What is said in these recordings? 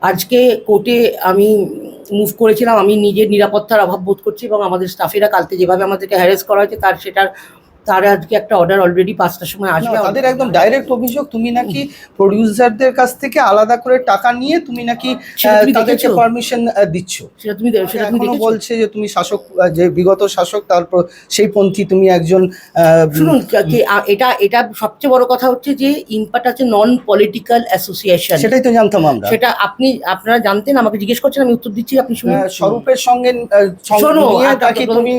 আজকে কোর্টে আমি মুভ করেছিলাম। আমি নিজের নিরাপত্তার অভাব বোধ করছি এবং আমাদের স্টাফেরা কালকে যেভাবে আমাদেরকে হ্যারাস করা হয়েছে তার আজকে একটা অর্ডার অলরেডি 5টার সময় না, আসবে। তাদের একদম ডাইরেক্ট অভিযোগ তুমি নাকি প্রডিউসারদের কাছ থেকে আলাদা করে টাকা নিয়ে তুমি নাকি তাদেরকে পারমিশন দিচ্ছ। সেটা তুমি এখনো বলছে যে তুমি শাসক, যে বিগত শাসক, তারপর সেই পন্থী তুমি একজন। শুনুন, এটা সবচেয়ে বড় কথা হচ্ছে যে ইম্প্যাক্ট আছে নন পলিটিক্যাল অ্যাসোসিয়েশন। সেটাই তো জানতাম আমরা। সেটা আপনারা জানতেন, আমাকে জিজ্ঞেস করছেন, আমি উত্তর দিচ্ছি, আপনি শুনুন। স্বরূপের সঙ্গে নিয়ে তাকে তুমি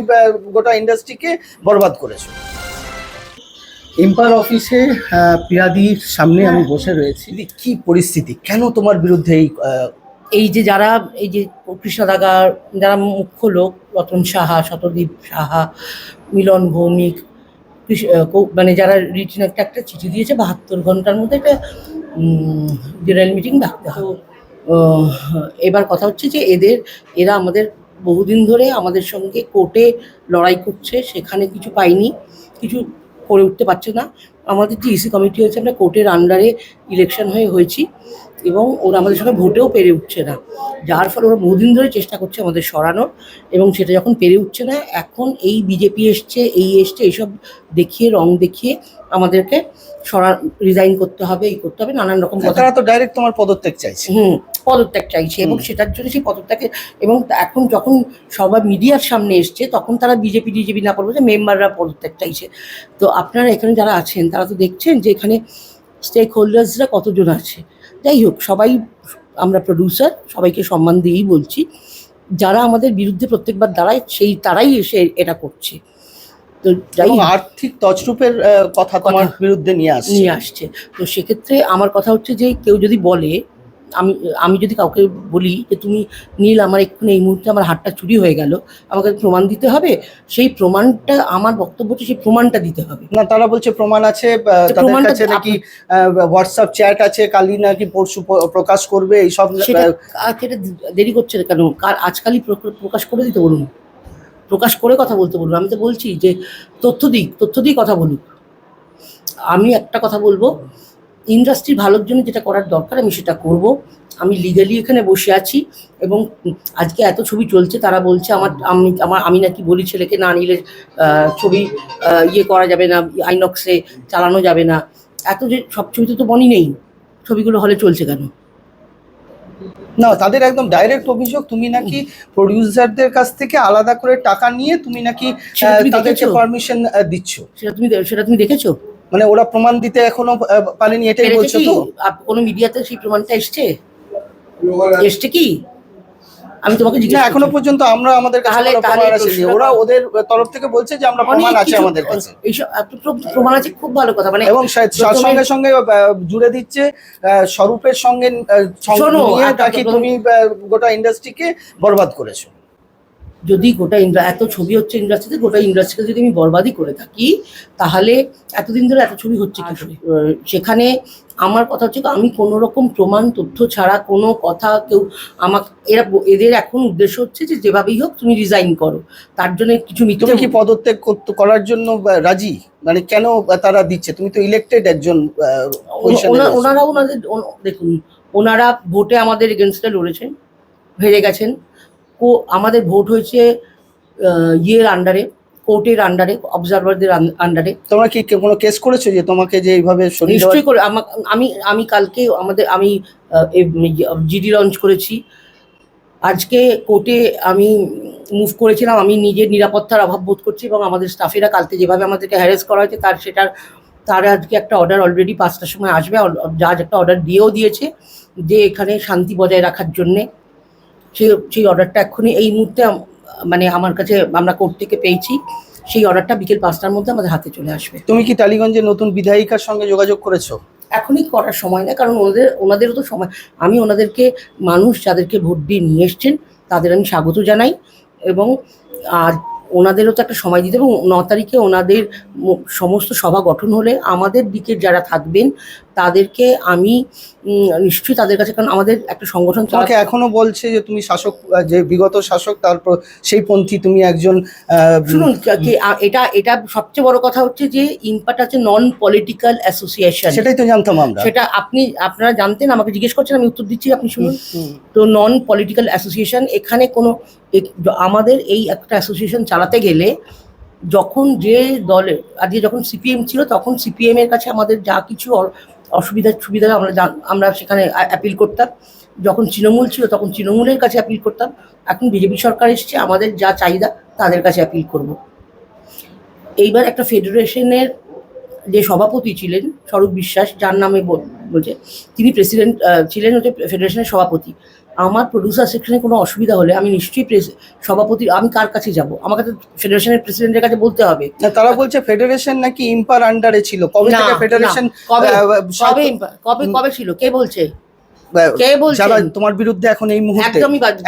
গোটা ইন্ডাস্ট্রিকে বরবাদ করেছো। এম্পায়ার অফিসে পিয়াদির সামনে আমি বসে রয়েছি। কি পরিস্থিতি, কেন তোমার বিরুদ্ধে এই যে যারা এই যে কৃষ্ণদাগার যারা মুখ্য লোক, রতন সাহা, শতদীপ সাহা, মিলন ভৌমিক, মানে যারা রিটেন একটা চিঠি দিয়েছে 72 ঘন্টার মধ্যে একটা জেনারেল মিটিং ডাকতে হবে। এবার কথা হচ্ছে যে এরা আমাদের বহুদিন ধরে আমাদের সঙ্গে কোর্টে লড়াই করছে, সেখানে কিছু পাইনি, কিছু করে উঠতে পারছে না। আমাদের যে ইসি কমিটি হয়েছে, আমরা কোর্টের আন্ডারে ইলেকশন হয়েছি এবং ওরা আমাদের সঙ্গে ভোটেও পেরে উঠছে না, যার ফলে ওরা বহুদিন ধরে চেষ্টা করছে আমাদের সরানোর, এবং সেটা যখন পেরে উঠছে না, এখন এই বিজেপি এসছে এইসব দেখিয়ে, রং দেখিয়ে আমাদেরকে রিজাইন করতে হবে, করতে হবে, নানান রকম কথা। তারা তো ডাইরেক্ট তোমার পদত্যাগ চাইছে। পদত্যাগ চাইছে এবং সেটার জন্য সেই পদত্যাগে, এবং এখন যখন সবাই মিডিয়ার সামনে এসছে তখন তারা বিজেপি না বলছে, মেম্বাররা পদত্যাগ চাইছে। তো আপনারা এখানে যারা আছেন তারা তো দেখছেন যে এখানে স্টেক হোল্ডার্সরা কতজন আছে। যাই হোক, সবাই আমরা প্রডিউসার, সবাইকে সম্মান দিয়েই বলছি। যারা আমাদের বিরুদ্ধে প্রত্যেকবার দাঁড়ায় তারাই এসে এটা করছে। তো যাই আর্থিক তছরূপের কথা তোমার বিরুদ্ধে নিয়ে আসছে। তো সেক্ষেত্রে আমার কথা হচ্ছে যে কেউ যদি বলে, আমি যদি কাউকে বলি যে তুমি নীল, আমার এক্ষুনি এই মুহূর্তে আমার হাতটা চুরি হয়ে গেল, আমাকে প্রমাণ দিতে হবে, সেই প্রমাণটা, আমার বক্তব্য হচ্ছে সেই প্রমাণটা দিতে হবে। না, তারা বলছে প্রমাণ আছে, তাদের কাছে নাকি হোয়াটসঅ্যাপ চ্যাট আছে, কালই নাকি পরশু প্রকাশ করবে, এইসব। সেটা দেরি করছে কেন? আজকালই প্রকাশ করে দিতে বলুন, প্রকাশ করে কথা বলতে বলুন। আমি তো বলছি যে তথ্য দিই কথা বলুক। আমি একটা কথা বলবো, ইন্ডাস্ট্রি ভালোর জন্য যেটা করার দরকার আমি সেটা করব। আমি লিগালি এখানে বসে আছি এবং আজকে এত ছবি চলছে, তারা বলছে আমি নাকি বলি ছেলেকে না নিলে ছবি করা যাবে না, আইনক্সে চালানো যাবে না। এত যে সব ছবিতে তো বনি নেই, ছবিগুলো হলে চলছে কেন? না, তাদের একদম ডাইরেক্ট অভিযোগ তুমি নাকি প্রডিউসারদের কাছ থেকে আলাদা করে টাকা নিয়ে তুমি নাকি তাদেরকে পারমিশন দিচ্ছ। সেটা তুমি দেখেছো? মানে ওরা প্রমাণ দিতে এখনো পারেনি, এটাই বলছো তো? কোনো মিডিয়াতে সেই প্রমাণটা এসছে কি? আমি তোমাকে জিজ্ঞাসা, এখনো পর্যন্ত আমরা আমাদের কাছে প্রমাণ আসেনি। ওরা ওদের তরফ থেকে বলছে যে আমরা প্রমাণ আছে আমাদের কাছে। এইসব প্রমাণ আছে, খুব ভালো কথা। মানে এবং সঙ্গে সঙ্গে জুড়ে দিচ্ছে স্বরূপের সঙ্গে নিয়ে তাকে তুমি গোটা ইন্ডাস্ট্রিকে বরবাদ করেছো। যদি গোটা এত ছবি হচ্ছে ইন্ডাস্ট্রিতে, গোটা ইন্ডাস্ট্রিকে যদি আমি বরবাদই করে থাকি, তাহলে এতদিন ধরে এত ছবি হচ্ছে কি করে? সেখানে আমার কথা হচ্ছে, আমি কোনো রকম প্রমাণ তথ্য ছাড়া কোনো কথা এদের এখন উদ্দেশ্য হচ্ছে যে যেভাবেই হোক তুমি রিজাইন করো, তার জন্য কিছু তুমি কি পদত্যাগ করার জন্য রাজি? মানে কেন তারা দিচ্ছে? তুমি তো ইলেক্টেড একজন। দেখুন, ওনারা ভোটে আমাদের এগেনস্টে লড়েছেন, হেরে গেছেন। আমাদের ভোট হয়েছে আন্ডারে, কোর্টের আন্ডারে, অবজারভারদের আন্ডারে। তোমরা কি কোনো কেস করেছো যে তোমাকে যে এইভাবে? নিশ্চয়ই করে। আমি কালকে আমি জিডি লঞ্চ করেছি। আজকে কোর্টে আমি মুভ করেছিলাম। আমি নিজের নিরাপত্তার অভাব বোধ করছি এবং আমাদের স্টাফেরা কালকে যেভাবে আমাদেরকে হ্যারাস করা হয়েছে তার আজকে একটা অর্ডার অলরেডি 5টার সময় আসবে। জাজ একটা অর্ডার দিয়েছে যে এখানে শান্তি বজায় রাখার জন্যে। সেই অর্ডারটা এক্ষুনি এই মুহূর্তে মানে আমার কাছে আমরা কোর্ট থেকে পেয়েছি। সেই অর্ডারটা বিকেল 5টার মধ্যে আমাদের হাতে চলে আসবে। তুমি কি টালিগঞ্জের নতুন বিধায়িকার সঙ্গে যোগাযোগ করেছো? এখনই করার সময় না, কারণ ওনাদেরও তো সময়। আমি ওনাদেরকে, মানুষ যাদেরকে ভোট দিয়ে নিয়ে এসছেন তাদের আমি স্বাগত জানাই, এবং আর ওনাদেরও তো একটা সময় দিতে, এবং 9 তারিখে ওনাদের সমস্ত সভা গঠন হলে আমাদের দিকের যারা থাকবেন তাদেরকে আমি নিশ্চয়ই তাদের কাছে, কারণ আমাদের একটা সংগঠন তোমাকে এখনো বলছে যে তুমি শাসক, যে বিগত শাসক তারপর সেই পন্থী তুমি একজন শুনুন, এটা এটা সবচেয়ে বড় কথা হচ্ছে যে ইম্প্যাক্ট আছে নন পলিটিক্যাল অ্যাসোসিয়েশন। সেটাই তো জানতাম আমরা। সেটা আপনারা জানতেন, আমাকে জিজ্ঞেস করছেন, আমি উত্তর দিচ্ছি, আপনি শুনুন। তো নন পলিটিক্যাল অ্যাসোসিয়েশন, এখানে কোনো আমাদের এই একটা অ্যাসোসিয়েশন চালাতে গেলে যখন যে দলে আজকে যখন সিপিএম ছিল তখন সিপিএম এর কাছে আমাদের যা কিছু সুবিধা আমরা সেখানে অ্যাপিল করতাম। যখন তৃণমূল ছিল তখন তৃণমূলের কাছে অ্যাপিল করতাম। এখন বিজেপি সরকার এসছে, আমাদের যা চাহিদা তাদের কাছে অ্যাপিল করব। এইবার একটা ফেডারেশনের যে সভাপতি ছিলেন স্বরূপ বিশ্বাস, যার নামে বলছে, তিনি প্রেসিডেন্ট ছিলেন, হচ্ছে ফেডারেশনের সভাপতি। আমার প্রডিউসার সেকশনে কোনো অসুবিধা হলে আমি নিশ্চয়ই সভাপতি, আমি কার কাছে যাব? আমাকে তো ফেডারেশনের প্রেসিডেন্টের কাছে বলতে হবে। তারা বলছে ফেডারেশন নাকি ইম্পার আন্ডারে ছিল। কবে থেকে ফেডারেশন? কবে ছিল? কে বলছে? যারা তোমার বিরুদ্ধে এখন এই মুহূর্তে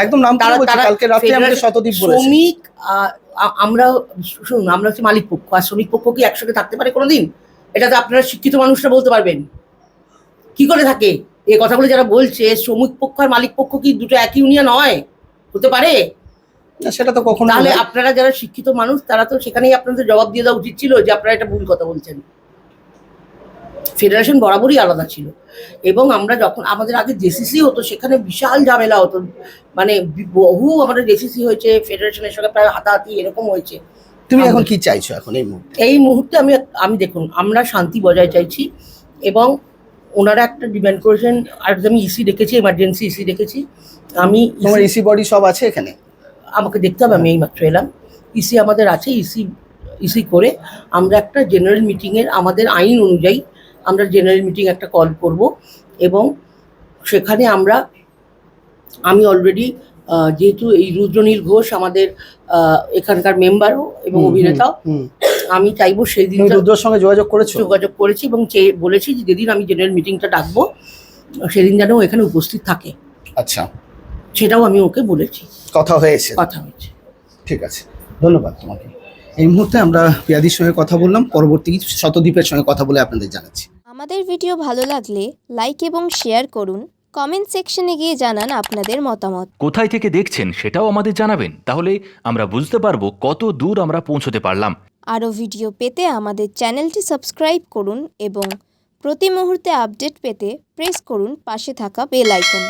একদম নাম করে বলছে, কালকে রাতে আমাকে শতদীপ বলেছে। শ্রমিক, আমরা শুনুন, আমরা হচ্ছে মালিক পক্ষ, আর শ্রমিক পক্ষ কি একসাথে থাকতে পারে কোনোদিন? এটা তো আপনারা শিক্ষিত মানুষরা বলতে পারবেন কি করে থাকে। এই কথাগুলো যারা বলছে, শ্রমিক পক্ষ আর মালিক পক্ষ কি দুটো একই ইউনিয়ন হয়? হতে পারে? সেটা তো কখনো। তাহলে আপনারা যারা শিক্ষিত মানুষ তারা তো সেখানেই আপনাদের জবাব দিয়ে দেওয়া উচিত ছিল যে আপনারা এটা ভুল কথা বলছেন। ফেডারেশন বরাবরই আলাদা ছিল, এবং আমরা যখন আমাদের আগে জেসিসি হতো সেখানে বিশাল ঝামেলা হতো, মানে বহু আমাদের জেসিসি হয়েছে, ফেডারেশনের সঙ্গে প্রায় হাতাহাতি এরকম হয়েছে। তুমি এখন কি চাইছো এখন এই মুহূর্তে? এই মুহূর্তে আমি দেখুন, আমরা শান্তি বজায় চাইছি, এবং ওনারা একটা ডিমান্ড করেছেন, আর আমি ইসি ডেকেছি, এমার্জেন্সি ইসি ডেকেছি। আমি তোমার ইসি বডি সব আছে এখানে? আমাকে দেখতে হবে, আমি এইমাত্র এলাম। ইসি আমাদের আছে, ইসি করে আমরা একটা জেনারেল মিটিংয়ের, আমাদের আইন অনুযায়ী আমরা জেনারেল মিটিং একটা কল করব, এবং সেখানে আমি অলরেডি যেহেতু এই রুদ্রনীল ঘোষ আমাদের এখানকার মেম্বারও এবং অভিনেতাও, আমি চাইবো সেই দিন রুদ্রর সঙ্গে যোগাযোগ করেছি এবং বলেছি যে যেদিন আমি জেনারেল মিটিংটা ডাকবো সেদিন যেন এখানে উপস্থিত থাকে। আচ্ছা, সেটাও আমি ওকে বলেছি, কথা হয়েছে। ঠিক আছে, ধন্যবাদ তোমাকে। এই মুহূর্তে আমরা পিয়াদির সঙ্গে কথা বললাম, পরবর্তী শতদীপের সঙ্গে কথা বলে আপনাদের জানাচ্ছি। আমাদের ভিডিও ভালো লাগলে লাইক এবং শেয়ার করুন, কমেন্ট সেকশনে গিয়ে জানান আপনাদের মতামত। কোথায় থেকে দেখছেন সেটাও আমাদের জানাবেন, তাহলে আমরা বুঝতে পারবো কত দূর আমরা পৌঁছতে পারলাম। আরও ভিডিও পেতে আমাদের চ্যানেলটি সাবস্ক্রাইব করুন এবং প্রতি মুহূর্তে আপডেট পেতে প্রেস করুন পাশে থাকা বেল আইকন।